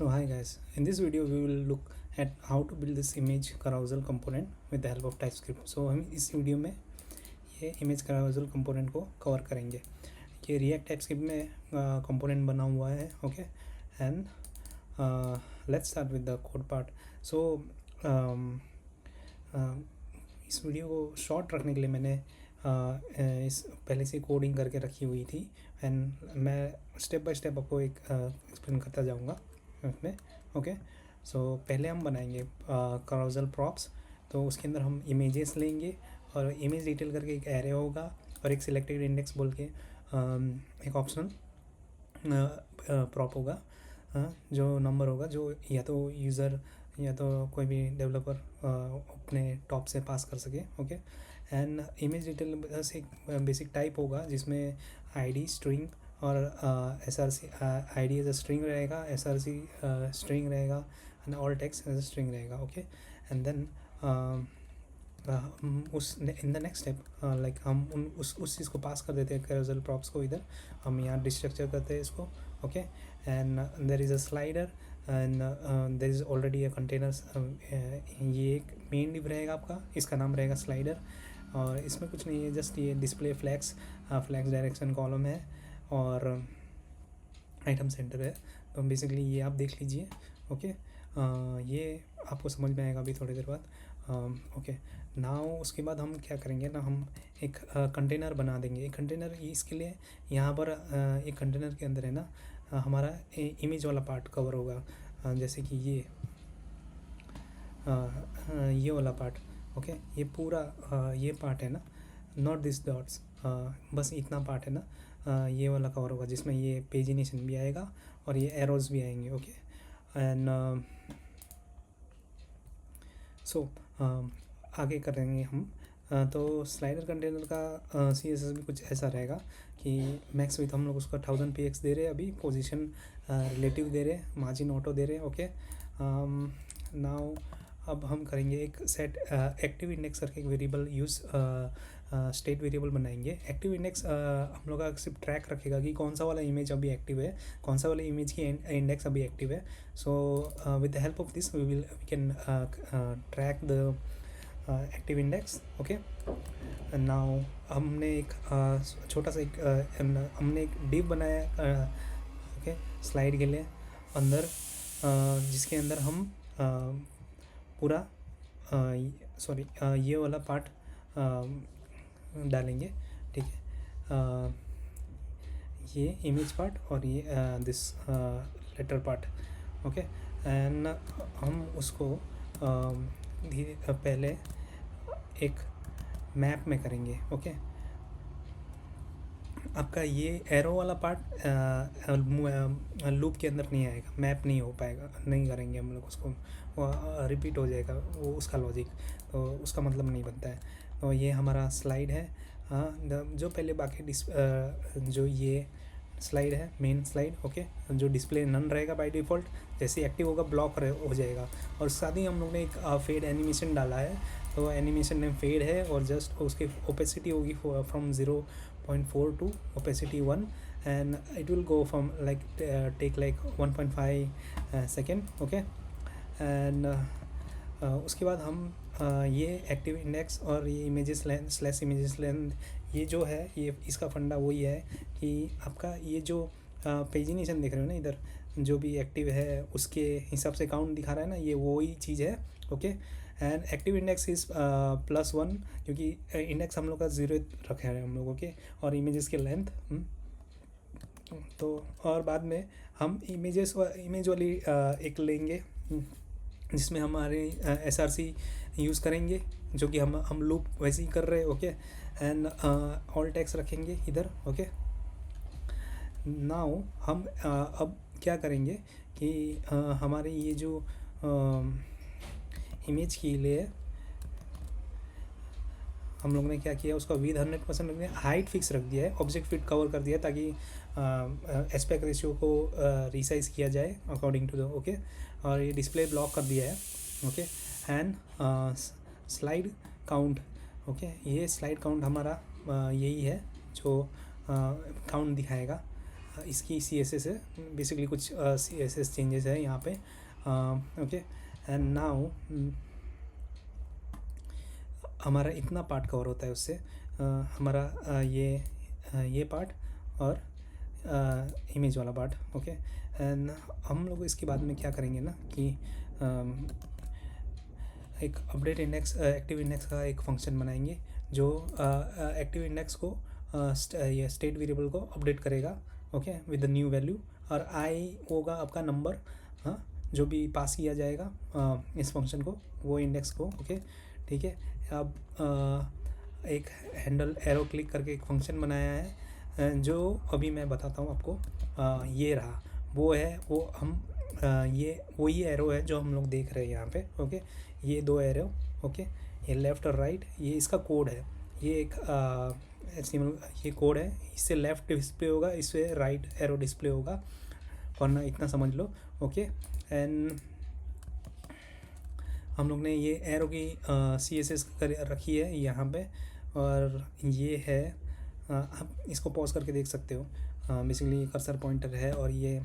So hi guys, in this video we will look at how to build this image carousel component with the help of TypeScript. So हम इस video में ये image carousel component को cover करेंगे. ये React TypeScript में component बना हुआ है, okay? And let's start with the code part. So इस वीडियो को शॉर्ट रखने के लिए मैंने इस पहले से कोडिंग करके रखी हुई थी एंड मैं स्टेप बाय स्टेप आपको एक एक्सप्लेन करता जाऊंगा इसमें. ओके, सो पहले हम बनाएंगे carousel props. तो उसके अंदर हम इमेजेस लेंगे और इमेज डिटेल करके एक एरे होगा और एक सिलेक्टेड इंडेक्स बोल के एक ऑप्शनल प्रॉप होगा जो नंबर होगा, जो या तो यूज़र या तो कोई भी डेवलपर अपने टॉप से पास कर सके. ओके, एंड इमेज डिटेल से एक बेसिक टाइप होगा जिसमें आईडी स्ट्रिंग और SRC ID as a string रहेगा, SRC स्ट्रिंग रहेगा and all text as a string रहेगा. ओके, एंड देन उस in the next step like हम उस चीज़ को पास कर देते हैं carousel props को. इधर हम यहाँ डिस्ट्रक्चर करते हैं इसको. Okay, and there is a slider and there is already a containers. ये एक मेन डिव रहेगा आपका, इसका नाम रहेगा स्लाइडर और इसमें कुछ नहीं है, जस्ट ये डिस्प्ले फ्लैग्स डायरेक्शन कॉलम है और आइटम सेंटर है. तो बेसिकली ये आप देख लीजिए. ओके, ये आपको समझ में आएगा अभी थोड़ी देर बाद. ओके, नाउ उसके बाद हम क्या करेंगे ना, हम एक कंटेनर बना देंगे. एक कंटेनर इसके लिए यहाँ पर एक कंटेनर के अंदर है ना हमारा इमेज वाला पार्ट कवर होगा, जैसे कि ये वाला पार्ट. ओके, ये पूरा ये पार्ट है ना, नॉट दिस डॉट्स, बस इतना पार्ट है ना, ये वाला कवर होगा जिसमें ये पेजिनेशन भी आएगा और ये एरोज भी आएंगे. ओके, एंड सो आगे करेंगे हम. तो स्लाइडर कंटेनर का CSS भी कुछ ऐसा रहेगा कि मैक्स विथ हम लोग उसका 1000 px दे रहे हैं, अभी पोजीशन रिलेटिव दे रहे हैं, मार्जिन ऑटो दे रहे हैं. ओके, नाउ अब हम करेंगे एक सेट एक्टिव इंडेक्स करके एक वेरिएबल यूज़ स्टेट वेरिएबल बनाएंगे. एक्टिव इंडेक्स हम लोग का सिर्फ ट्रैक रखेगा कि कौन सा वाला इमेज अभी एक्टिव है, कौन सा वाला इमेज की इंडेक्स अभी एक्टिव है. So with the help of this we can track the active index. Okay, now हमने एक छोटा सा हमने एक डिव बनाया ओके स्लाइड के लिए अंदर, जिसके अंदर हम पूरा सॉरी ये वाला पार्ट डालेंगे. ठीक है, ये इमेज पार्ट और ये this letter part. Okay, and हम उसको पहले एक मैप में करेंगे. ओके, आपका ये एरो वाला पार्ट लूप के अंदर नहीं आएगा, मैप नहीं हो पाएगा, नहीं करेंगे हम लोग उसको, वो रिपीट हो जाएगा वो उसका लॉजिक, तो उसका मतलब नहीं बनता है. तो ये हमारा स्लाइड है. जो पहले बाकी जो ये स्लाइड है मेन स्लाइड. ओके, जो डिस्प्ले नन रहेगा बाय डिफ़ॉल्ट, जैसे एक्टिव होगा ब्लॉक हो जाएगा. और साथ ही हम लोग ने एक फेड एनिमेशन डाला है, तो एनिमेशन नेम फेड है और जस्ट उसकी ओपेसिटी होगी from 0.4 to opacity 1 and it will go from like take like 1.5 second. Okay, and उसके बाद हम ये एक्टिव इंडेक्स और ये images length slash images length, ये जो है ये इसका फंडा वही है कि आपका ये जो पेजिनेशन देख रहे हो ना इधर, जो भी एक्टिव है उसके हिसाब से काउंट दिखा रहा है ना, ये वही चीज़ है. Okay, and active index is +1 क्योंकि इंडेक्स हम लोग का 0 रखे हैं हम लोगों के, और इमेजेस के लेंथ. तो और बाद में हम इमेज वाली एक लेंगे जिसमें हमारे SRC यूज़ करेंगे, जो कि हम लूप वैसे ही कर रहे हैं. ओके, एंड ऑल टेक्स्ट रखेंगे इधर. ओके, नाउ हम अब क्या करेंगे कि हमारे ये जो इमेज के लिए हम लोग ने क्या किया, उसका विद 100% रख दिया, हाइट फिक्स रख दिया है, ऑब्जेक्ट फिट कवर कर दिया ताकि एस्पेक्ट रेशियो को रिसाइज किया जाए अकॉर्डिंग टू द. ओके, और ये डिस्प्ले ब्लॉक कर दिया है. Okay, and slide count. Okay, ये स्लाइड काउंट हमारा यही है जो काउंट दिखाएगा. इसकी CSS है, बेसिकली कुछ CSS चेंजेस है यहाँ पे, ओके। एंड नाउ हमारा इतना पार्ट कवर होता है उससे, हमारा ये पार्ट और इमेज वाला पार्ट, ओके। एंड हम लोग इसके बाद में क्या करेंगे ना कि एक अपडेट इंडेक्स, एक्टिव इंडेक्स का एक फंक्शन बनाएंगे जो एक्टिव इंडेक्स को ये स्टेट वेरिएबल को अपडेट करेगा, okay, with the new value. और आई होगा आपका नंबर, हाँ, जो भी पास किया जाएगा इस फंक्शन को, वो इंडेक्स को, ओके, ठीक है। अब एक हैंडल एरो क्लिक करके एक फंक्शन बनाया है, जो अभी मैं बताता हूँ आपको। ये रहा, वो है, वो हम ये वही एरो है जो हम लोग देख रहे हैं यहाँ पे, ओके। ये 2 एरो, ओके, ये लेफ़्ट और राइट, ये इसका कोड है। ये एक ये कोड है, इससे लेफ़्ट डिस्प्ले होगा, इससे राइट एरो डिस्प्ले होगा, वरना इतना समझ लो, ओके। एंड हम लोग ने ये एरो की CSS कर रखी है यहाँ पे, और ये है, आप इसको पॉज करके देख सकते हो। बेसिकली कर्सर पॉइंटर है, और ये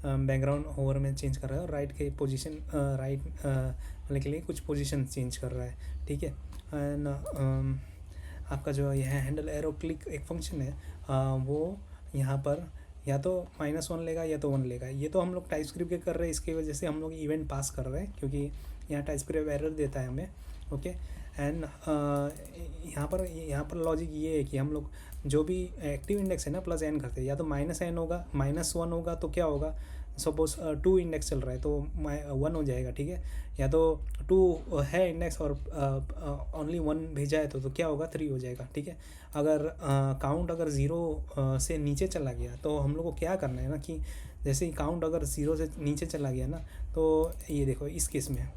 बैकग्राउंड ओवर में चेंज कर रहा है, और राइट के पोजीशन, राइट वाले के लिए कुछ पोजीशन चेंज कर रहा है, ठीक है। एंड आपका जो यह हैंडल एरो क्लिक एक फंक्शन है, वो यहाँ पर या तो -1 लेगा या तो 1 लेगा। ये तो हम लोग टाइपस्क्रिप्ट के कर रहे हैं, इसकी वजह से हम लोग इवेंट पास कर रहे हैं, क्योंकि यहाँ टाइपस्क्रिप्ट एरर देता है हमें, ओके। एंड यहाँ पर लॉजिक ये है कि हम लोग जो भी एक्टिव इंडेक्स है ना +n करते हैं, या तो -n होगा, -1 होगा तो क्या होगा, सपोज 2 इंडेक्स चल रहा है तो 1 हो जाएगा, ठीक है। या तो 2 है इंडेक्स और ओनली 1 भेजा है तो क्या होगा, 3 हो जाएगा, ठीक है। अगर काउंट अगर 0 से नीचे चला गया तो हम लोग को क्या करना है ना कि जैसे ही काउंट अगर 0 से नीचे चला गया ना, तो ये देखो इस केस में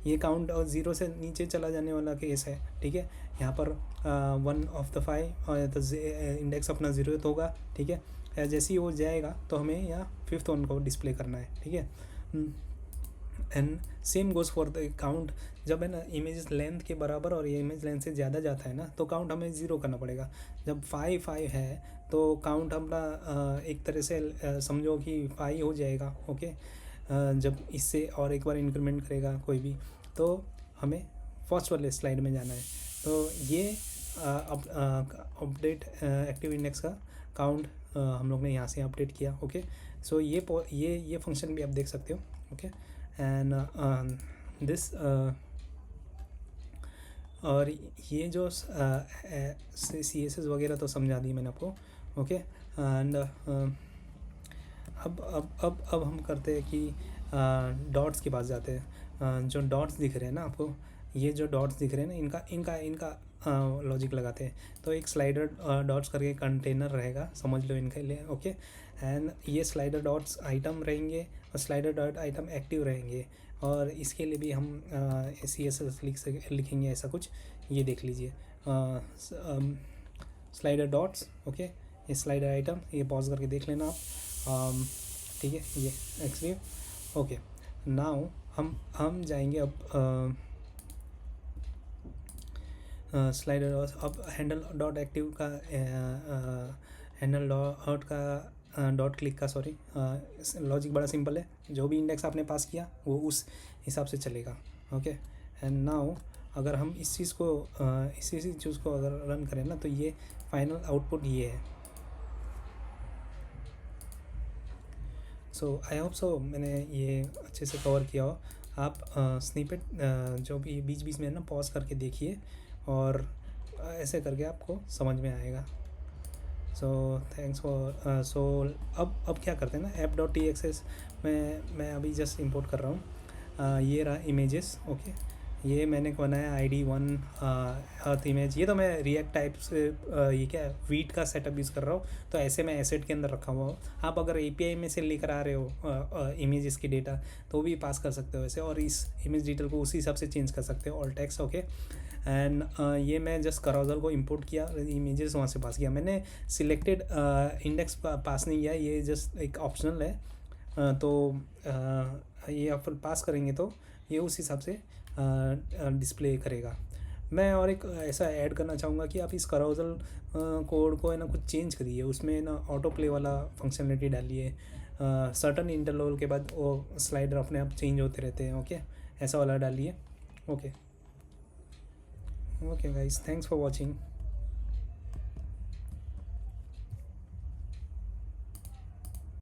ये काउंट और 0 से नीचे चला जाने वाला केस है, ठीक है। यहाँ पर 1 ऑफ द 5 और तो इंडेक्स अपना 0 होगा, ठीक है। जैसे ही वो जाएगा तो हमें यहाँ 5th वन को डिस्प्ले करना है, ठीक है। And same goes for the count, जब है ना इमेज लेंथ के बराबर और ये इमेज लेंथ से ज़्यादा जाता है ना, तो काउंट हमें 0 करना पड़ेगा। जब 5 है तो काउंट अपना एक तरह से समझो कि 5 हो जाएगा, ओके। जब इससे और एक बार इंक्रीमेंट करेगा कोई भी, तो हमें फर्स्ट वाले स्लाइड में जाना है। तो ये अपडेट एक्टिव इंडेक्स का काउंट हम लोग ने यहाँ से अपडेट किया, ओके। सो ये फंक्शन भी आप देख सकते हो, ओके। एंड दिस और ये जो CSS वगैरह तो समझा दी मैंने आपको, ओके। एंड अब हम करते हैं कि डॉट्स के पास जाते हैं। जो डॉट्स दिख रहे हैं ना आपको, ये जो डॉट्स दिख रहे हैं ना, इनका लॉजिक लगाते हैं। तो एक स्लाइडर डॉट्स करके कंटेनर रहेगा, समझ लो इनके लिए, ओके। एंड ये स्लाइडर डॉट्स आइटम रहेंगे और स्लाइडर डॉट आइटम एक्टिव रहेंगे, और इसके लिए भी हम CSS लिखेंगे ऐसा कुछ, ये देख लीजिए। स्लाइडर डॉट्स, ओके, ये स्लाइडर आइटम, ये पॉज करके देख लेना आप, ठीक है। ये एक्चुअली ओके। नाउ हम जाएंगे अब स्लाइडर, अब हैंडल डॉट एक्टिव का हैंडल डॉट का डॉट क्लिक का, सॉरी, लॉजिक बड़ा सिंपल है। जो भी इंडेक्स आपने पास किया वो उस हिसाब से चलेगा, ओके। एंड नाउ अगर हम इस चीज़ को अगर रन करें ना, तो ये फाइनल आउटपुट ये है। सो आई होप सो मैंने ये अच्छे से कवर किया हो। आप स्निपेट जो भी बीच बीच में ना पॉज करके देखिए, और ऐसे करके आपको समझ में आएगा। सो थैंक्स फॉर अब क्या करते हैं ना, app.txs मैं अभी जस्ट इंपोर्ट कर रहा हूँ। ये रहा इमेजेस, ओके। ये मैंने बनाया ID1 अर्थ इमेज। ये तो मैं रिएक्ट टाइप से ये क्या वीट का सेटअप यूज़ कर रहा हूँ, तो ऐसे मैं एसेट के अंदर रखा हुआ हूँ। आप अगर API में से लेकर आ रहे हो इमेजेस की डेटा, तो भी पास कर सकते हो ऐसे, और इस इमेज डिटेल को उसी हिसाब से चेंज कर सकते हो, ऑल टेक्स्ट, ओके। एंड ये मैं जस्ट कराउजल को इंपोर्ट किया, इमेजेस वहाँ से पास किया। मैंने सिलेक्टेड इंडेक्स पास नहीं किया, ये जस्ट एक ऑप्शनल है। तो ये आप पास करेंगे तो ये उस हिसाब से डिस्प्ले करेगा। मैं और एक ऐसा ऐड करना चाहूँगा कि आप इस कराउजल कोड को है ना कुछ चेंज करिए, उसमें ना ऑटो प्ले वाला फंक्शनलिटी डालिए, सर्टन इंटरवल के बाद वो स्लाइडर अपने आप चेंज होते रहते हैं। ओके, ऐसा वाला डालिए। Okay, okay guys, thanks for watching.